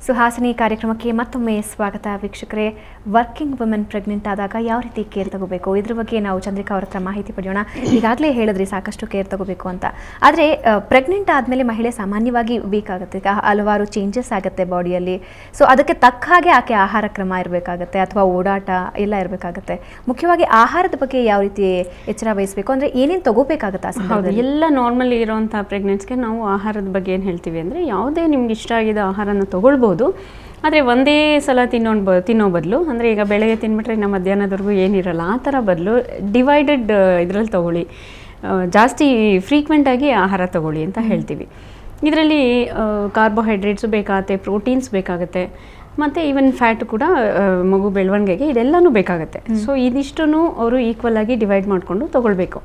ಸುಹಾಸಿನಿ ಕಾರ್ಯಕ್ರಮಕ್ಕೆ ಮತ್ತೊಮ್ಮೆ ಸ್ವಾಗತ ವೀಕ್ಷಕರೇ. ವರ್ಕಿಂಗ್ ವುಮೆನ್ ಪ್ರೆಗ್ನೆಂಟ್ ಆದಾಗ ಯಾವ ರೀತಿ ಕೇರ್ ತಗೋಬೇಕು ಇದ್ರ ಬಗ್ಗೆ ನಾವು ಚಂದ್ರಿಕಾ ಅವರ ಹತ್ರ ಮಾಹಿತಿ ಪಡೆಯೋಣ. ಈಗಾಗಲೇ ಹೇಳಿದ್ರಿ ಸಾಕಷ್ಟು ಕೇರ್ ತಗೋಬೇಕು ಅಂತ. ಆದರೆ ಪ್ರೆಗ್ನೆಂಟ್ ಆದಮೇಲೆ ಮಹಿಳೆ ಸಾಮಾನ್ಯವಾಗಿ ವೀಕ್ ಆಗುತ್ತೆ, ಹಲವಾರು ಚೇಂಜಸ್ ಆಗುತ್ತೆ ಬಾಡಿಯಲ್ಲಿ. ಸೊ ಅದಕ್ಕೆ ತಕ್ಕ ಹಾಗೆ ಆಕೆ ಆಹಾರ ಕ್ರಮ ಇರಬೇಕಾಗತ್ತೆ ಅಥವಾ ಓಡಾಟ ಎಲ್ಲ ಇರಬೇಕಾಗತ್ತೆ. ಮುಖ್ಯವಾಗಿ ಆಹಾರದ ಬಗ್ಗೆ ಯಾವ ರೀತಿ ಎಚ್ಚರ ವಹಿಸಬೇಕು, ಅಂದರೆ ಏನೇನು ತಗೋಬೇಕಾಗತ್ತೆ ಆ ಸಂದರ್ಭದಲ್ಲಿ? ಎಲ್ಲ ನಾರ್ಮಲ್ ಇರೋವಂಥ ಪ್ರೆಗ್ನೆನ್ಸ್ಗೆ ನಾವು ಆಹಾರದ ಬಗ್ಗೆ ಏನು ಹೇಳ್ತೀವಿ ಅಂದರೆ, ಯಾವುದೇ ನಿಮ್ಗೆ ಇಷ್ಟ ಆಗಿದ್ದ ಆಹಾರನ ತೊಗೊಳ್ಬೋದು. ಆದರೆ ಒಂದೇ ಸಲ ತಿನ್ನೋ ಬದಲು, ಅಂದರೆ ಈಗ ಬೆಳಗ್ಗೆ ತಿನ್ಬಿಟ್ರೆ ಇನ್ನು ಮಧ್ಯಾಹ್ನದವರೆಗೂ ಏನಿರಲ್ಲ, ಆ ಥರ ಬದಲು ಡಿವೈಡೆಡ್ ಇದರಲ್ಲಿ ತೊಗೊಳ್ಳಿ, ಜಾಸ್ತಿ ಫ್ರೀಕ್ವೆಂಟಾಗಿ ಆಹಾರ ತೊಗೊಳ್ಳಿ ಅಂತ ಹೇಳ್ತೀವಿ. ಇದರಲ್ಲಿ ಕಾರ್ಬೋಹೈಡ್ರೇಟ್ಸು ಬೇಕಾಗುತ್ತೆ, ಪ್ರೋಟೀನ್ಸ್ ಬೇಕಾಗುತ್ತೆ, ಮತ್ತು ಈವನ್ ಫ್ಯಾಟ್ ಕೂಡ ಮಗು ಬೆಳವಣಿಗೆಗೆ ಇದೆಲ್ಲನೂ ಬೇಕಾಗುತ್ತೆ. ಸೊ ಇದಿಷ್ಟನ್ನು ಅವರು ಈಕ್ವಲ್ ಆಗಿ ಡಿವೈಡ್ ಮಾಡಿಕೊಂಡು ತೊಗೊಳ್ಬೇಕು.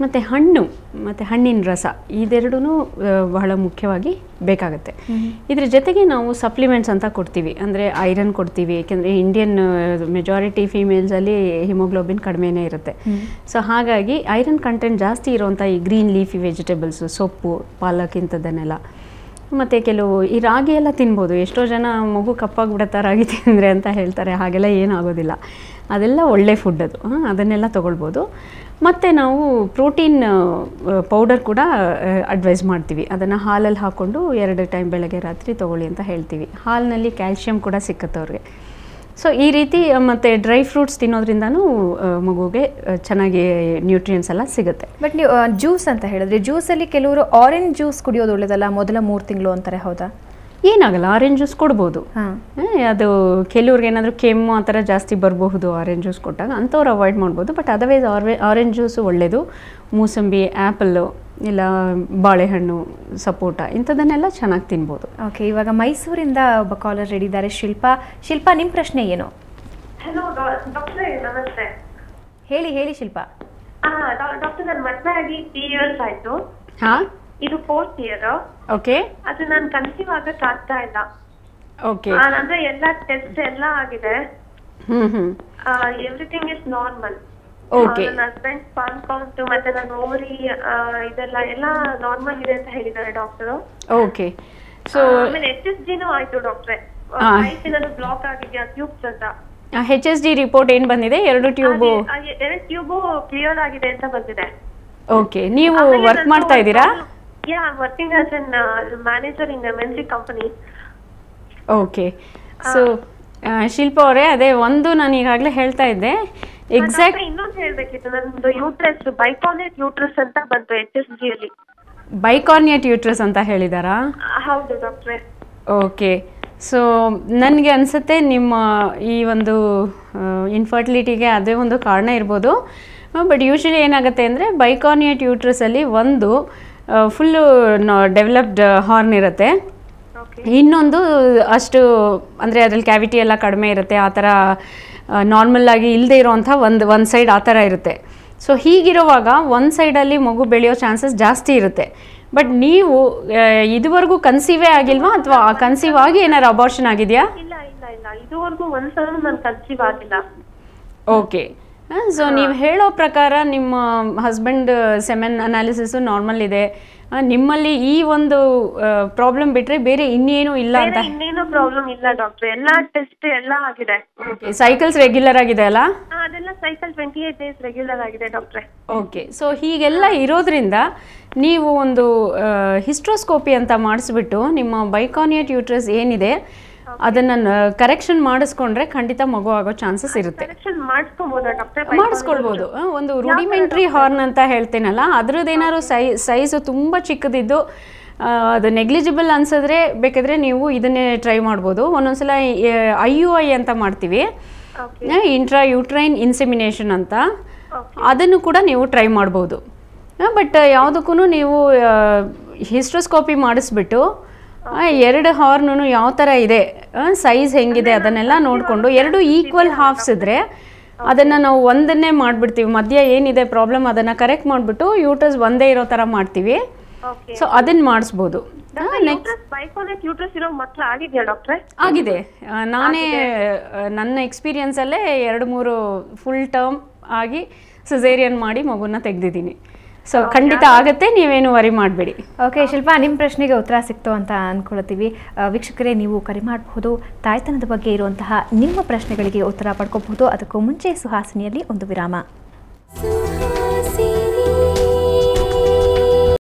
ಮತ್ತು ಹಣ್ಣು ಮತ್ತು ಹಣ್ಣಿನ ರಸ ಇದೆರಡೂ ಬಹಳ ಮುಖ್ಯವಾಗಿ ಬೇಕಾಗುತ್ತೆ. ಇದ್ರ ಜೊತೆಗೆ ನಾವು ಸಪ್ಲಿಮೆಂಟ್ಸ್ ಅಂತ ಕೊಡ್ತೀವಿ, ಅಂದರೆ ಐರನ್ ಕೊಡ್ತೀವಿ. ಏಕೆಂದರೆ ಇಂಡಿಯನ್ ಮೆಜಾರಿಟಿ ಫೀಮೇಲ್ಸಲ್ಲಿ ಹಿಮೋಗ್ಲೋಬಿನ್ ಕಡಿಮೆನೇ ಇರುತ್ತೆ. ಸೊ ಹಾಗಾಗಿ ಐರನ್ ಕಂಟೆಂಟ್ ಜಾಸ್ತಿ ಇರುವಂಥ ಈ ಗ್ರೀನ್ ಲೀಫಿ ವೆಜಿಟೇಬಲ್ಸು, ಸೊಪ್ಪು, ಪಾಲಕ್ ಇಂಥದ್ದನ್ನೆಲ್ಲ, ಮತ್ತು ಕೆಲವು ಈ ರಾಗಿ ಎಲ್ಲ ತಿನ್ಬೋದು. ಎಷ್ಟೋ ಜನ ಮಗು ಕಪ್ಪಾಗಿಬಿಡುತ್ತೆ ರಾಗಿ ತಿಂದರೆ ಅಂತ ಹೇಳ್ತಾರೆ, ಹಾಗೆಲ್ಲ ಏನಾಗೋದಿಲ್ಲ. ಅದೆಲ್ಲ ಒಳ್ಳೆ ಫುಡ್ ಅದು, ಅದನ್ನೆಲ್ಲ ತೊಗೊಳ್ಬೋದು. ಮತ್ತು ನಾವು ಪ್ರೋಟೀನ್ ಪೌಡರ್ ಕೂಡ ಅಡ್ವೈಸ್ ಮಾಡ್ತೀವಿ. ಅದನ್ನು ಹಾಲಲ್ಲಿ ಹಾಕ್ಕೊಂಡು 2 ಟೈಮ್ ಬೆಳಗ್ಗೆ ರಾತ್ರಿ ತೊಗೊಳ್ಳಿ ಅಂತ ಹೇಳ್ತೀವಿ. ಹಾಲಿನಲ್ಲಿ ಕ್ಯಾಲ್ಶಿಯಂ ಕೂಡ ಸಿಕ್ಕತ್ತೆ ಅವ್ರಿಗೆ. ಸೊ ಈ ರೀತಿ ಮತ್ತು ಡ್ರೈ ಫ್ರೂಟ್ಸ್ ತಿನ್ನೋದ್ರಿಂದನೂ ಮಗುಗೆ ಚೆನ್ನಾಗಿ ನ್ಯೂಟ್ರಿಯೆಂಟ್ಸ್ ಎಲ್ಲ ಸಿಗುತ್ತೆ. ಬಟ್ ನೀವು ಜ್ಯೂಸ್ ಅಂತ ಹೇಳಿದ್ರಿ, ಜ್ಯೂಸಲ್ಲಿ ಕೆಲವರು ಆರೆಂಜ್ ಜ್ಯೂಸ್ ಕುಡಿಯೋದು ಒಳ್ಳೆಯದಲ್ಲ ಮೊದಲ 3 ತಿಂಗಳು ಅಂತಾರೆ, ಹೌದಾ? ಏನಾಗಲ್ಲ, ಆರೆಂಜ್ ಜ್ಯೂಸ್ ಕೊಡ್ಬೋದು. ಅದು ಕೆಲವ್ರಿಗೆ ಏನಾದರೂ ಕೆಮ್ಮು ಆ ಥರ ಜಾಸ್ತಿ ಬರಬಹುದು ಆರೆಂಜ್ ಜ್ಯೂಸ್ ಕೊಟ್ಟಾಗ, ಅಂಥವ್ರು ಅವಾಯ್ಡ್ ಮಾಡ್ಬೋದು. ಬಟ್ ಅದರ್ವೈಸ್ ಆರೆಂಜ್ ಜ್ಯೂಸು ಒಳ್ಳೆಯದು. ಮೂಸಂಬಿ, ಆ್ಯಪಲ್ಲು, ಇಲ್ಲ ಬಾಳೆಹಣ್ಣು, ಸಪೋಟ ಇಂಥದ್ದನ್ನೆಲ್ಲ ಚೆನ್ನಾಗಿ ತಿನ್ಬೋದು. ಓಕೆ, ಇವಾಗ ಮೈಸೂರಿಂದ ಒಬ್ಬ ಕಾಲರ್ ರೆಡಿ ಇದ್ದಾರೆ. ಶಿಲ್ಪಾ, ನಿಮ್ಮ ಪ್ರಶ್ನೆ ಏನು? ಹಲೋ ಡಾಕ್ಟ್ರೇ, ನಮಸ್ತೆ. ಹೇಳಿ ಶಿಲ್ಪಾ. ಡಾಕ್ಟರ್, ನನ್ನ ಮದುವೆ ಆಗಿ 3 years ಆಯ್ತು. ಹಾಂ, ಇದು 4th year. ಓಕೆ. ಅದು ನಾನು ಕನ್ಸೀವ್ ಆಗಕ್ ಆಗ್ತಾ ಇಲ್ಲ. ಓಕೆ. ಅಂದ್ರೆ ಎಲ್ಲ ಟೆಸ್ಟ್ ಎಲ್ಲ ಆಗಿದೆ, ಎವ್ರಿಥಿಂಗ್ ಇಸ್ ನಾರ್ಮಲ್. ಓಕೆ. ನನ್ನ ಹಸ್ಬೆಂಡ್ ಸ್ಪರ್ಮ್ ಕೌಂಟ್ ಮತ್ತೆ ನನ್ನ ಓವರಿ ಇದೆಲ್ಲ ಎಲ್ಲ ನಾರ್ಮಲ್ ಇದೆ ಅಂತ ಹೇಳಿದ್ದಾರೆ ಡಾಕ್ಟರ್. ಓಕೆ. ಸೊ ಆಮೇಲೆ HSG ಆಯ್ತು ಡಾಕ್ಟ್ರೆ, ಐಸಿನದು ಬ್ಲಾಕ್ ಆಗಿದೆಯಾ ಟ್ಯೂಬ್ಸ್ ಅಂತ. HSG ರಿಪೋರ್ಟ್ ಏನು ಬಂದಿದೆ? 2 ಟ್ಯೂಬು ಕ್ಲಿಯರ್ ಆಗಿದೆ ಅಂತ ಬಂದಿದೆ. ಓಕೆ. ನೀವು ವರ್ಕ್ ಮಾಡ್ತಾ ಇದ್ದೀರಾ? Working as an manager in MNC company. Okay. So Shilpa ಅವರೇ, ಅದೇ ಒಂದು ನಾನು ಈಗಾಗಲೇ ಹೇಳ್ತಾ ಇದ್ದೆ, ಎಕ್ಸಾಕ್ಟ್ ಇನ್ನೊಂದು ಹೇಳ್ಬೇಕಿತ್ತು. ನಂದು ಯೂಟ್ರಸ್ ಬೈಕಾರ್ನಿಯೇಟ್ ಯೂಟ್ರಸ್ ಅಂತ ಬಂತು HSG ಅಲ್ಲಿ. ಬೈಕಾರ್ನಿಯೇಟ್ ಯೂಟ್ರಸ್ ಅಂತ ಹೇಳಿದಾರಾ? ಹೌದು ಡಾಕ್ಟ್ರೆ. ಓಕೆ. ಸೊ ನನಗೆ ಅನಿಸುತ್ತೆ ನಿಮ್ಮ ಈ ಒಂದು ಇನ್ಫರ್ಟಿಲಿಟಿಗೆ ಅದೇ ಒಂದು ಕಾರಣ ಇರ್ಬೋದು. ಬಟ್ ಯೂಶ್ವಲಿ ಏನಾಗುತ್ತೆ ಅಂದರೆ, ಬೈಕಾರ್ನಿಯೇಟ್ ಯೂಟ್ರಸಲ್ಲಿ ಒಂದು ಫುಲ್ಲು ಡೆವಲಪ್ಡ್ ಹಾರ್ನ್ ಇರುತ್ತೆ, ಇನ್ನೊಂದು ಅಷ್ಟು ಅಂದರೆ ಅದರಲ್ಲಿ ಕ್ಯಾವಿಟಿ ಎಲ್ಲ ಕಡಿಮೆ ಇರುತ್ತೆ. ಆ ಥರ ನಾರ್ಮಲ್ಲಾಗಿ ಇಲ್ಲದೆ ಇರೋವಂಥ ಒಂದು ಸೈಡ್ ಆ ಥರ ಇರುತ್ತೆ. ಸೊ ಹೀಗಿರುವಾಗ ಒಂದು ಸೈಡಲ್ಲಿ ಮಗು ಬೆಳೆಯೋ ಚಾನ್ಸಸ್ ಜಾಸ್ತಿ ಇರುತ್ತೆ. ಬಟ್ ನೀವು ಇದುವರೆಗೂ ಕನ್ಸೀವೇ ಆಗಿಲ್ವಾ, ಅಥವಾ ಕನ್ಸೀವ್ ಆಗಿ ಏನಾರು ಅಬಾರ್ಷನ್ ಆಗಿದೆಯಾ? ಇಲ್ಲ ಇದುವರೆಗೂ ಒಂದ್ಸಲ ನಾನು ಕನ್ಸೀವ್ ಆಗಿಲ್ಲ. ಓಕೆ. ಸೊ ನೀವು ಹೇಳೋ ಪ್ರಕಾರ ನಿಮ್ಮ ಹಸ್ಬೆಂಡ್ ಸೆಮೆನ್ ಅನಾಲಿಸಿಸು ನಾರ್ಮಲ್ ಇದೆ, ನಿಮ್ಮಲ್ಲಿ ಈ ಒಂದು ಪ್ರಾಬ್ಲಮ್ ಬಿಟ್ರೆ ಬೇರೆ ಇನ್ನೇನು ಇಲ್ಲ ಅಂತ? ಇನ್ನೇನು ಪ್ರಾಬ್ಲಮ್ ಇಲ್ಲ ಡಾಕ್ಟರ್, ಎಲ್ಲ ಟೆಸ್ಟ್ ಎಲ್ಲ ಆಗಿದೆ. ಸೈಕಲ್ಸ್ ರೆಗ್ಯುಲರ್ ಆಗಿದೆ ಅಲ್ಲ? ಅದೆಲ್ಲ ಸೈಕಲ್ 28 days ರೆಗ್ಯುಲರ್ ಆಗಿದೆ ಡಾಕ್ಟ್ರೆ. ಓಕೆ. ಸೊ ಹೀಗೆಲ್ಲ ಇರೋದ್ರಿಂದ ನೀವು ಒಂದು ಹಿಸ್ಟ್ರೋಸ್ಕೋಪಿ ಅಂತ ಮಾಡಿಸ್ಬಿಟ್ಟು ನಿಮ್ಮ ಬೈಕಾರ್ನಿಯೇಟ್ ಯೂಟ್ರಸ್ ಏನಿದೆ ಅದನ್ನು ಕರೆಕ್ಷನ್ ಮಾಡಿಸ್ಕೊಂಡ್ರೆ ಖಂಡಿತ ಮಗು ಆಗೋ ಚಾನ್ಸಸ್ ಇರುತ್ತೆ. ಮಾಡಿಸ್ಕೊಳ್ಬೋದು. ಒಂದು ರೂಡಿಮೆಂಟ್ರಿ ಹಾರ್ನ್ ಅಂತ ಹೇಳ್ತೀನಲ್ಲ, ಅದ್ರದ್ದೇನಾದ್ರು ಸೈಜು ತುಂಬ ಚಿಕ್ಕದಿದ್ದು ಅದು ನೆಗ್ಲಿಜಿಬಲ್ ಅನ್ಸಿದ್ರೆ ಬೇಕಾದರೆ ನೀವು ಇದನ್ನೇ ಟ್ರೈ ಮಾಡ್ಬೋದು. ಒಂದೊಂದ್ಸಲ IUI ಅಂತ ಮಾಡ್ತೀವಿ, ಇಂಟ್ರಾ ಯೂಟ್ರೈನ್ ಇನ್ಸೆಮಿನೇಷನ್ ಅಂತ, ಅದನ್ನು ಕೂಡ ನೀವು ಟ್ರೈ ಮಾಡ್ಬೋದು. ಬಟ್ ಯಾವುದಕ್ಕೂ ನೀವು ಹಿಸ್ಟ್ರೋಸ್ಕೋಪಿ ಮಾಡಿಸ್ಬಿಟ್ಟು 2 ಹಾರ್ನು ಯಾವ ಥರ ಇದೆ, ಸೈಜ್ ಹೆಂಗಿದೆ ಅದನ್ನೆಲ್ಲ ನೋಡಿಕೊಂಡು 2 ಈಕ್ವಲ್ ಹಾಫ್ಸ್ ಇದ್ದರೆ ಅದನ್ನು ನಾವು ಒಂದನ್ನೇ ಮಾಡಿಬಿಡ್ತೀವಿ. ಮಧ್ಯ ಏನಿದೆ ಪ್ರಾಬ್ಲಮ್ ಅದನ್ನು ಕರೆಕ್ಟ್ ಮಾಡಿಬಿಟ್ಟು ಯೂಟ್ರಸ್ ಒಂದೇ ಇರೋ ಥರ ಮಾಡ್ತೀವಿ. ಸೊ ಅದನ್ನು ಮಾಡಿಸ್ಬೋದು. ಆಗಿದೆ. ನಾನೇ ನನ್ನ ಎಕ್ಸ್ಪೀರಿಯನ್ಸಲ್ಲೇ 2-3 ಫುಲ್ ಟರ್ಮ್ ಆಗಿ ಸಿಸೇರಿಯನ್ ಮಾಡಿ ಮಗುನ ತೆಗೆದಿದ್ದೀನಿ. ಸೊ ಖಂಡಿತ ಆಗುತ್ತೆ, ನೀವೇನು ವರಿ ಮಾಡಬೇಡಿ. ಓಕೆ ಶಿಲ್ಪಾ, ನಿಮ್ಮ ಪ್ರಶ್ನೆಗೆ ಉತ್ತರ ಸಿಕ್ತು ಅಂತ ಅಂದ್ಕೊಳ್ತೀವಿ. ವೀಕ್ಷಕರೇ, ನೀವು ಕರೆ ಮಾಡಬಹುದು, ತಾಯ್ತನದ ಬಗ್ಗೆ ಇರುವಂತಹ ನಿಮ್ಮ ಪ್ರಶ್ನೆಗಳಿಗೆ ಉತ್ತರ ಪಡ್ಕೋಬಹುದು. ಅದಕ್ಕೂ ಮುಂಚೆ ಸುಹಾಸಿನಿಯಲ್ಲಿ ಒಂದು ವಿರಾಮ.